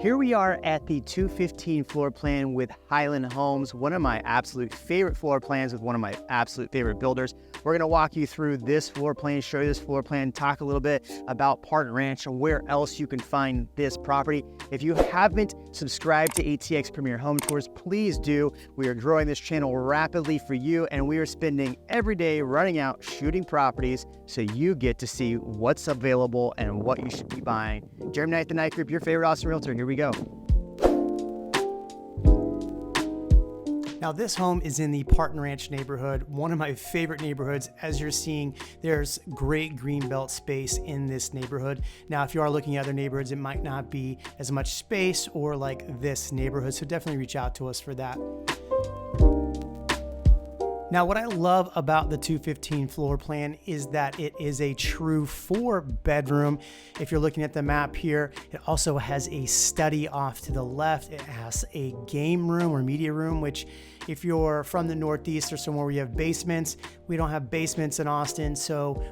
Here we are at the 215 floor plan with Highland Homes, one of my absolute favorite floor plans with one of my absolute favorite builders. We're going to walk you through this floor plan, show you this floor plan, talk a little bit about Parten Ranch and where else you can find this property. If you haven't subscribed to ATX Premier Home Tours, please do. We are growing this channel rapidly for you, and we are spending every day running out shooting properties so you get to see what's available and what you should be buying. Jeremy Knight, the Knight Group, your favorite Austin realtor. Here we go. Now this home is in the Parten Ranch neighborhood, one of my favorite neighborhoods. As you're seeing, there's great greenbelt space in this neighborhood. Now, if you are looking at other neighborhoods, it might not be as much space or like this neighborhood, so definitely reach out to us for that. Now, what I love about the 215 floor plan is that it is a true 4-bedroom. If you're looking at the map here, it also has a study off to the left. It has a game room or media room, which if you're from the Northeast or somewhere where you have basements, we don't have basements in Austin,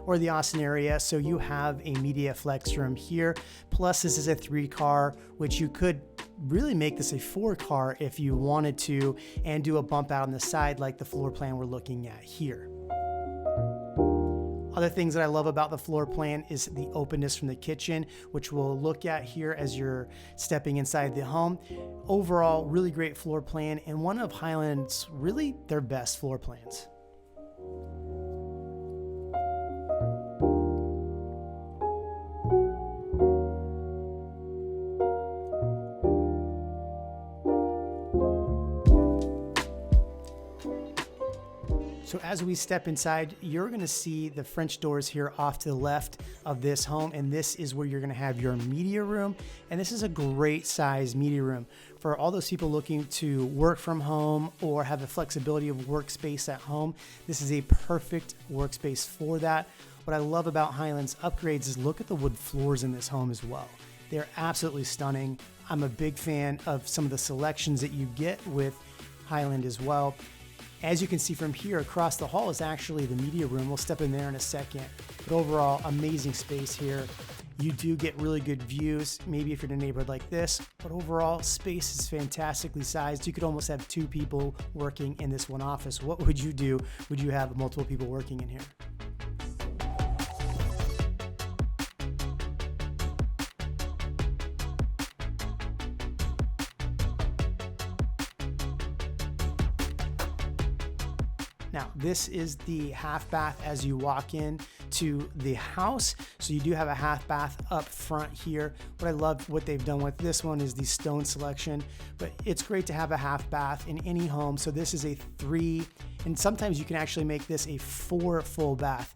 or the Austin area, so you have a media flex room here. Plus, this is a 3-car, which you could really make this a 4-car if you wanted to, and do a bump out on the side like the floor plan we're looking at here. Other things that I love about the floor plan is the openness from the kitchen, which we'll look at here as you're stepping inside the home. Overall, really great floor plan, and one of Highland's really their best floor plans. So as we step inside, you're going to see the French doors here off to the left of this home, and this is where you're going to have your media room. And this is a great size media room for all those people looking to work from home or have the flexibility of workspace at home. This is a perfect workspace for that. What I love about Highland's upgrades is look at the wood floors in this home as well. They're absolutely stunning. I'm a big fan of some of the selections that you get with Highland as well. As you can see from here, across the hall is actually the media room. We'll step in there in a second. But overall, amazing space here. You do get really good views, maybe if you're in a neighborhood like this, but overall, space is fantastically sized. You could almost have 2 people working in this one office. What would you do? Would you have multiple people working in here? Now, this is the half bath as you walk in to the house. So you do have a half bath up front here. What I love what they've done with this one is the stone selection, but it's great to have a half bath in any home. So this is a 3, and sometimes you can actually make this a 4 full bath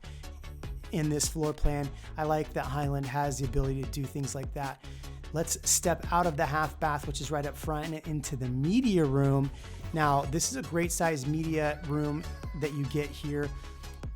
in this floor plan. I like that Highland has the ability to do things like that. Let's step out of the half bath, which is right up front, and into the media room. Now, this is a great size media room that you get here.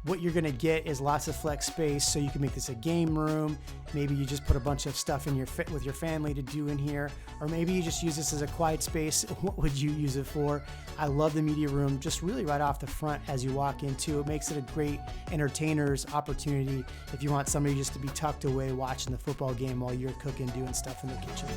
What you're gonna get is lots of flex space, so you can make this a game room. Maybe you just put a bunch of stuff in with your family to do in here, or maybe you just use this as a quiet space. What would you use it for? I love the media room, just really right off the front as you walk into. It makes it a great entertainer's opportunity if you want somebody just to be tucked away watching the football game while you're cooking, doing stuff in the kitchen.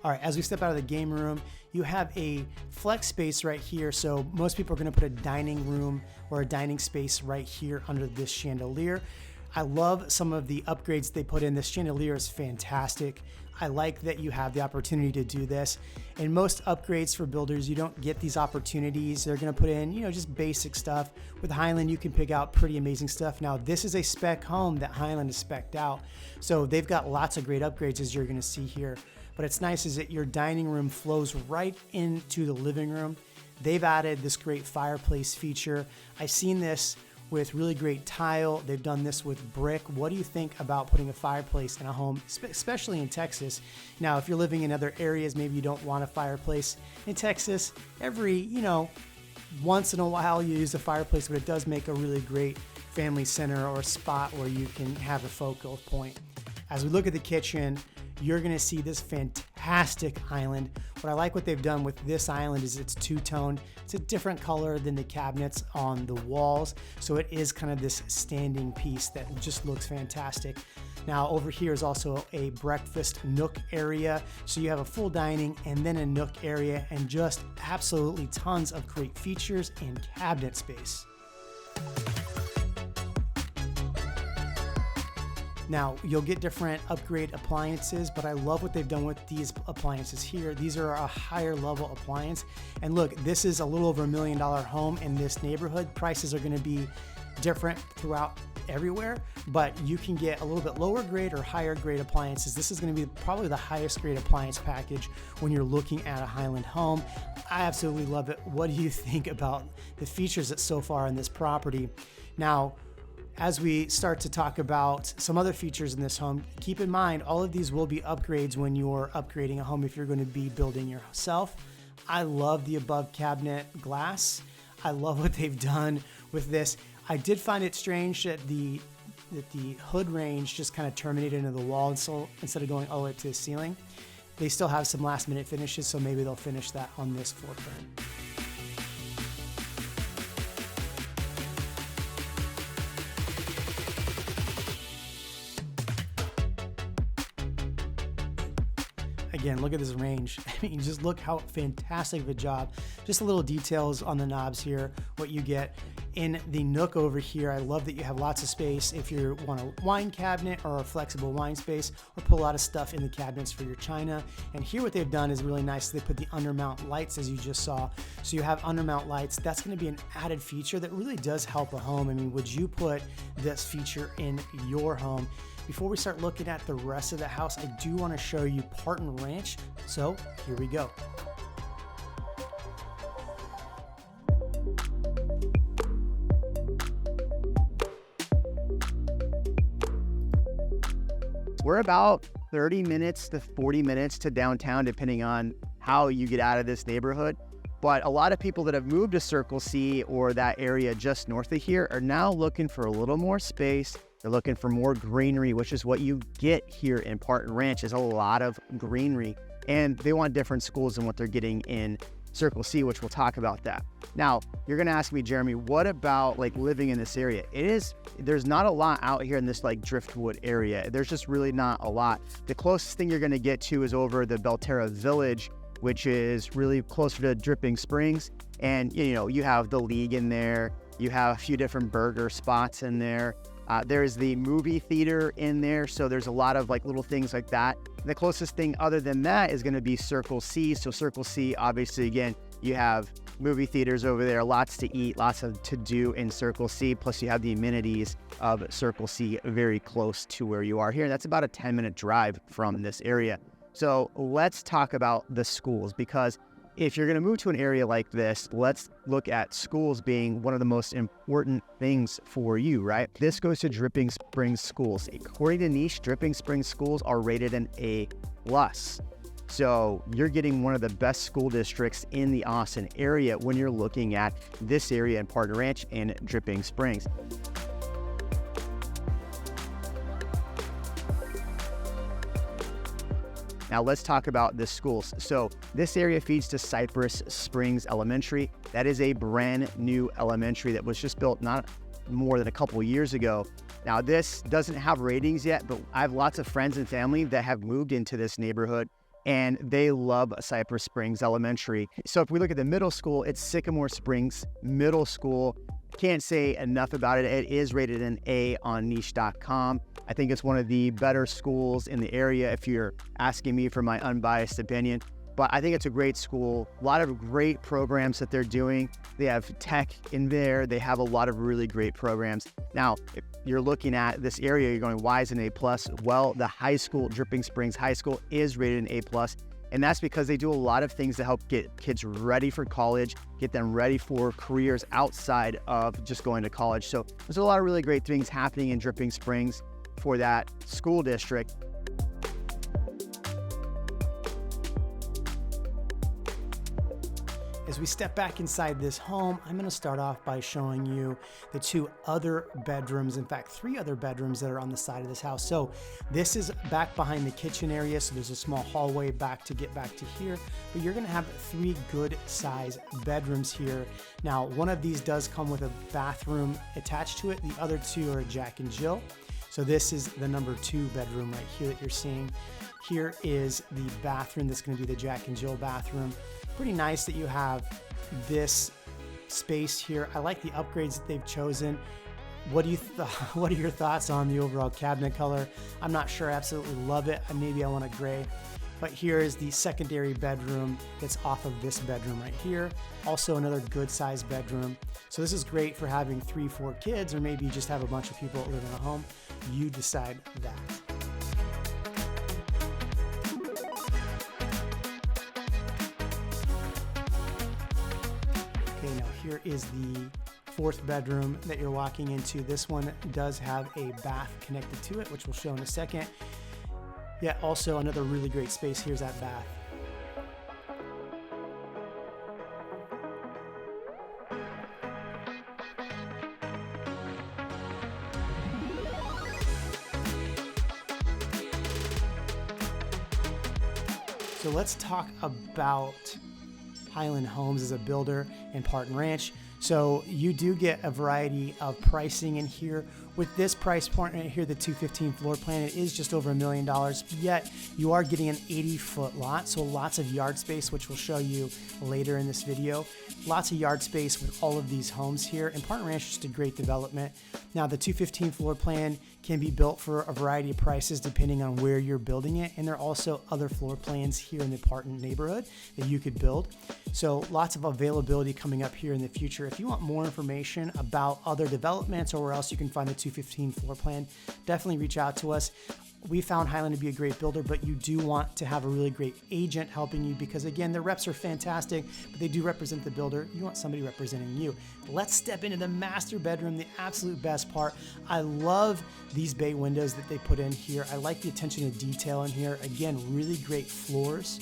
All right, as we step out of the game room, you have a flex space right here. So most people are gonna put a dining room or a dining space right here under this chandelier. I love some of the upgrades they put in. This chandelier is fantastic. I like that you have the opportunity to do this. In most upgrades for builders, you don't get these opportunities. They're gonna put in, just basic stuff. With Highland, you can pick out pretty amazing stuff. Now, this is a spec home that Highland has spec'd out. So they've got lots of great upgrades, as you're gonna see here. But it's nice is that your dining room flows right into the living room. They've added this great fireplace feature. I've seen this with really great tile. They've done this with brick. What do you think about putting a fireplace in a home, especially in Texas? Now, if you're living in other areas, maybe you don't want a fireplace. In Texas, every, once in a while you use a fireplace, but it does make a really great family center or a spot where you can have a focal point. As we look at the kitchen, you're gonna see this fantastic island. What I like what they've done with this island is it's two-toned. It's a different color than the cabinets on the walls. So it is kind of this standing piece that just looks fantastic. Now over here is also a breakfast nook area. So you have a full dining and then a nook area and just absolutely tons of great features and cabinet space. Now, you'll get different upgrade appliances, but I love what they've done with these appliances here. These are a higher level appliance. And look, this is a little over $1 million home in this neighborhood. Prices are gonna be different throughout everywhere, but you can get a little bit lower grade or higher grade appliances. This is gonna be probably the highest grade appliance package when you're looking at a Highland home. I absolutely love it. What do you think about the features that's so far in this property? Now, as we start to talk about some other features in this home, keep in mind, all of these will be upgrades when you're upgrading a home if you're going to be building yourself. I love the above cabinet glass. I love what they've done with this. I did find it strange that the hood range just kind of terminated into the wall, and so instead of going all the way up to the ceiling. They still have some last minute finishes, so maybe they'll finish that on this floor plan. Again, look at this range. I mean, just look how fantastic of a job. Just a little details on the knobs here, what you get. In the nook over here, I love that you have lots of space if you want a wine cabinet or a flexible wine space, or put a lot of stuff in the cabinets for your china. And here what they've done is really nice. They put the undermount lights, as you just saw. So you have undermount lights. That's gonna be an added feature that really does help a home. I mean, would you put this feature in your home? Before we start looking at the rest of the house, I do want to show you Parten Ranch. So here we go. We're about 30 minutes to 40 minutes to downtown, depending on how you get out of this neighborhood. But a lot of people that have moved to Circle C or that area just north of here are now looking for a little more space. They're looking for more greenery, which is what you get here in Parten Ranch, is a lot of greenery. And they want different schools than what they're getting in Circle C, which we'll talk about that. Now, you're gonna ask me, Jeremy, what about like living in this area? There's not a lot out here in this like Driftwood area. There's just really not a lot. The closest thing you're gonna get to is over the Belterra Village, which is really closer to Dripping Springs. And you know, you have the League in there. You have a few different burger spots in there. There's the movie theater in there, so there's a lot of like little things like that. The closest thing other than that is going to be Circle C. So Circle C, obviously, again, you have movie theaters over there, lots to eat, lots to do in Circle C. Plus you have the amenities of Circle C very close to where you are here. That's about a 10-minute drive from this area. So let's talk about the schools, because if you're going to move to an area like this, let's look at schools being one of the most important things for you, right? This goes to Dripping Springs schools. According to Niche, Dripping Springs schools are rated an A+. So you're getting one of the best school districts in the Austin area when you're looking at this area in Parten Ranch and Dripping Springs. Now let's talk about the schools. So this area feeds to Cypress Springs Elementary. That is a brand new elementary that was just built not more than a couple years ago. Now this doesn't have ratings yet, but I have lots of friends and family that have moved into this neighborhood and they love Cypress Springs Elementary. So if we look at the middle school, it's Sycamore Springs Middle School. Can't say enough about it. It is rated an A on niche.com. I think it's one of the better schools in the area if you're asking me for my unbiased opinion. But I think it's a great school. A lot of great programs that they're doing. They have tech in there. They have a lot of really great programs. Now, if you're looking at this area, you're going, why is it an A+? Well, the high school, Dripping Springs High School, is rated an A+. And that's because they do a lot of things to help get kids ready for college, get them ready for careers outside of just going to college. So there's a lot of really great things happening in Dripping Springs for that school district. As we step back inside this home, I'm going to start off by showing you the 2 other bedrooms, in fact 3 other bedrooms that are on the side of this house. So this is back behind the kitchen area, so there's a small hallway back to get back to here, but you're going to have 3 good size bedrooms here. Now one of these does come with a bathroom attached to it, the other 2 are a Jack and Jill. So this is the number 2 bedroom right here that you're seeing. Here is the bathroom that's going to be the Jack and Jill bathroom. Pretty nice that you have this space here. I like the upgrades that they've chosen. What are your thoughts on the overall cabinet color? I'm not sure. I absolutely love it. Maybe I want a gray. But here is the secondary bedroom that's off of this bedroom right here. Also another good sized bedroom. So this is great for having 3-4 kids, or maybe you just have a bunch of people that live in a home. You decide that. Okay, now here is the 4th bedroom that you're walking into. This one does have a bath connected to it, which we'll show in a second. Yeah, also another really great space. Here's that bath. So let's talk about Highland Homes as a builder and Parten Ranch. So you do get a variety of pricing in here. With this price point right here, the 215 floor plan, it is just over $1 million, yet you are getting an 80-foot lot, so lots of yard space, which we'll show you later in this video. Lots of yard space with all of these homes here, and Parten Ranch is just a great development. Now, the 215 floor plan can be built for a variety of prices depending on where you're building it, and there are also other floor plans here in the Parten neighborhood that you could build. So lots of availability coming up here in the future. If you want more information about other developments or where else you can find the 215 floor plan, definitely reach out to us. We found Highland to be a great builder, but you do want to have a really great agent helping you because, again, their reps are fantastic, but they do represent the builder. You want somebody representing you. Let's step into the master bedroom, the absolute best part. I love these bay windows that they put in here. I like the attention to detail in here. Again, really great floors.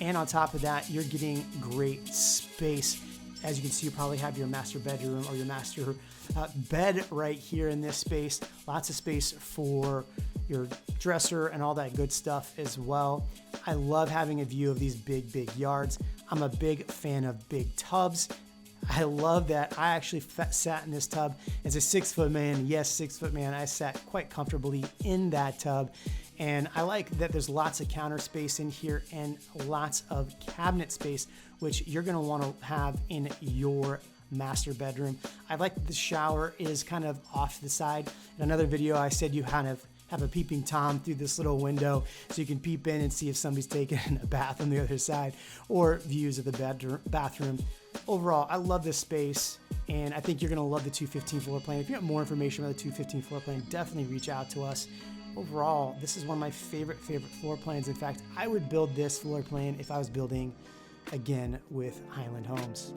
And on top of that, you're getting great space. As you can see, you probably have your master bedroom or your master bed right here in this space. Lots of space for your dresser and all that good stuff as well. I love having a view of these big yards. I'm a big fan of big tubs. I love that I actually sat in this tub as a 6-foot man. Yes, 6-foot man. I sat quite comfortably in that tub. And I like that there's lots of counter space in here and lots of cabinet space, which you're going to want to have in your master bedroom. I like that the shower is kind of off to the side. In another video, I said you kind of have a peeping Tom through this little window so you can peep in and see if somebody's taking a bath on the other side, or views of the bathroom. Overall, I love this space, and I think you're going to love the 215 floor plan. If you want more information about the 215 floor plan, definitely reach out to us. Overall, this is one of my favorite floor plans. In fact, I would build this floor plan if I was building again with Highland Homes.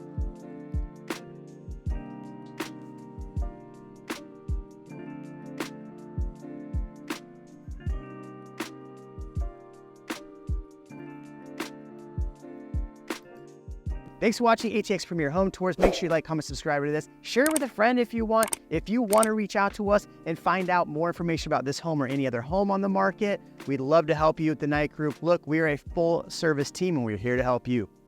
Thanks for watching ATX Premier Home Tours. Make sure you like, comment, subscribe to this. Share it with a friend if you want. If you want to reach out to us and find out more information about this home or any other home on the market, we'd love to help you with the night group. Look, we're a full service team and we're here to help you.